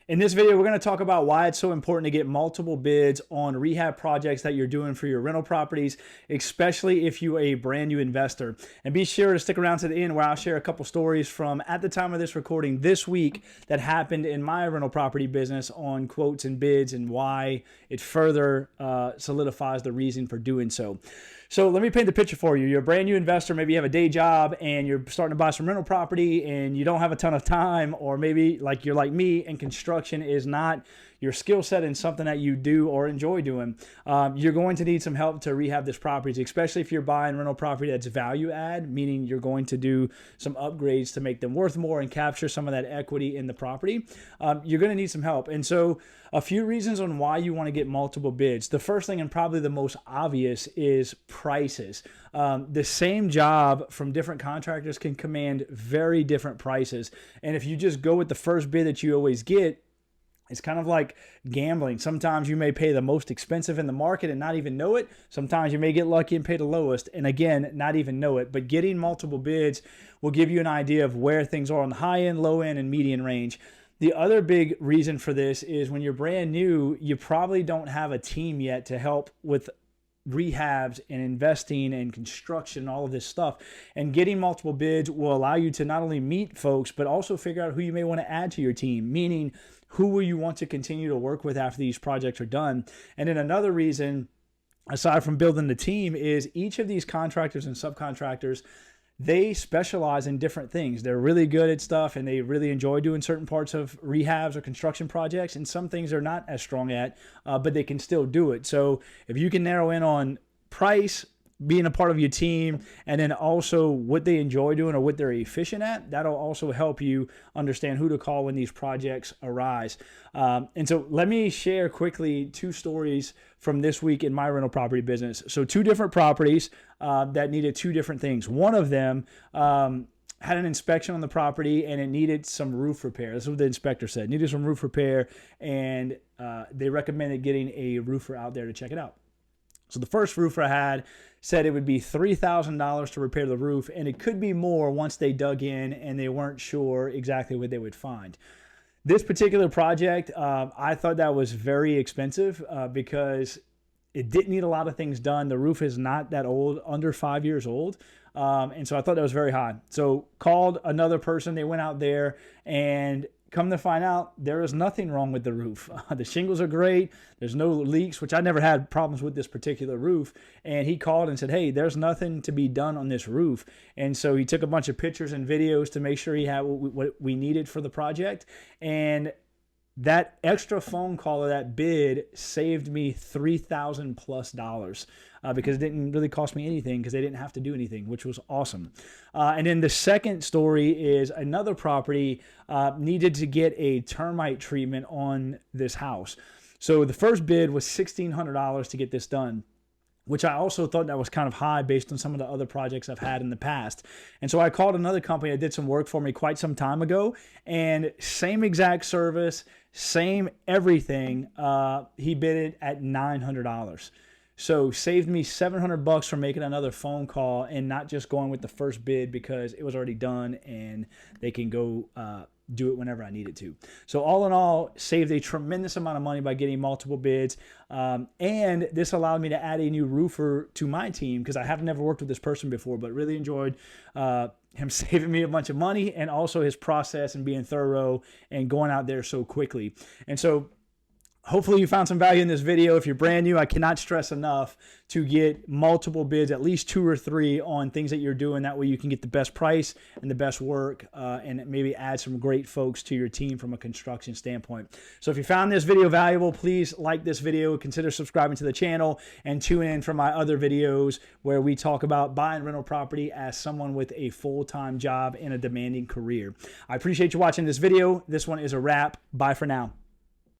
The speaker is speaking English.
In this video, we're going to talk about why it's so important to get multiple bids on rehab projects that you're doing for your rental properties, especially if you're a brand new investor. And be sure to stick around to the end where I'll share a couple stories from at the time of this recording this week that happened in my rental property business on quotes and bids and why it further solidifies the reason for doing so. So let me paint the picture for you. You're a brand new investor. Maybe you have a day job and you're starting to buy some rental property and you don't have a ton of time, or maybe like you're like me and construction is not your skill set and something that you do or enjoy doing. You're going to need some help to rehab this property, especially if you're buying rental property that's value add, meaning you're going to do some upgrades to make them worth more and capture some of that equity in the property. You're going to need some help. And so a few reasons on why you want to get multiple bids. The first thing, and probably the most obvious, is prices. The same job from different contractors can command very different prices. And if you just go with the first bid that you always get, it's kind of like gambling. Sometimes you may pay the most expensive in the market and not even know it. Sometimes you may get lucky and pay the lowest and again, not even know it. But getting multiple bids will give you an idea of where things are on the high end, low end, and median range. The other big reason for this is when you're brand new, you probably don't have a team yet to help with rehabs and investing and construction, all of this stuff. And getting multiple bids will allow you to not only meet folks, but also figure out who you may want to add to your team, meaning who will you want to continue to work with after these projects are done. And then another reason, aside from building the team, is each of these contractors and subcontractors, they specialize in different things. They're really good at stuff and they really enjoy doing certain parts of rehabs or construction projects, and some things they're not as strong at, but they can still do it. So if you can narrow in on price, being a part of your team, and then also what they enjoy doing or what they're efficient at, that'll also help you understand who to call when these projects arise. And so let me share quickly two stories from this week in my rental property business. So two different properties that needed two different things. One of them had an inspection on the property and it needed some roof repair. This is what the inspector said. Needed some roof repair, and they recommended getting a roofer out there to check it out. So the first roofer I had said it would be $3,000 to repair the roof, and it could be more once they dug in and they weren't sure exactly what they would find. This particular project, I thought that was very expensive because it didn't need a lot of things done. The roof is not that old, under 5 years old. And so I thought that was very high. So called another person. They went out there, and come to find out, there is nothing wrong with the roof. The shingles are great. There's no leaks, which I never had problems with this particular roof. And he called and said, hey, there's nothing to be done on this roof. And so he took a bunch of pictures and videos to make sure he had what we needed for the project. And that extra phone call or that bid saved me $3,000 plus because it didn't really cost me anything because they didn't have to do anything, which was awesome. And then the second story is another property needed to get a termite treatment on this house. So the first bid was $1,600 to get this done, which I also thought that was kind of high based on some of the other projects I've had in the past. And so I called another company that did some work for me quite some time ago, and same exact service, same everything. He bid it at $900. So saved me $700 from making another phone call and not just going with the first bid because it was already done and they can go do it whenever I needed to. So all in all, saved a tremendous amount of money by getting multiple bids. And this allowed me to add a new roofer to my team because I have never worked with this person before, but really enjoyed him saving me a bunch of money and also his process and being thorough and going out there so quickly. And so hopefully you found some value in this video. If you're brand new, I cannot stress enough to get multiple bids, at least 2 or 3 on things that you're doing. That way you can get the best price and the best work and maybe add some great folks to your team from a construction standpoint. So if you found this video valuable, please like this video, consider subscribing to the channel, and tune in for my other videos where we talk about buying rental property as someone with a full-time job and a demanding career. I appreciate you watching this video. This one is a wrap. Bye for now.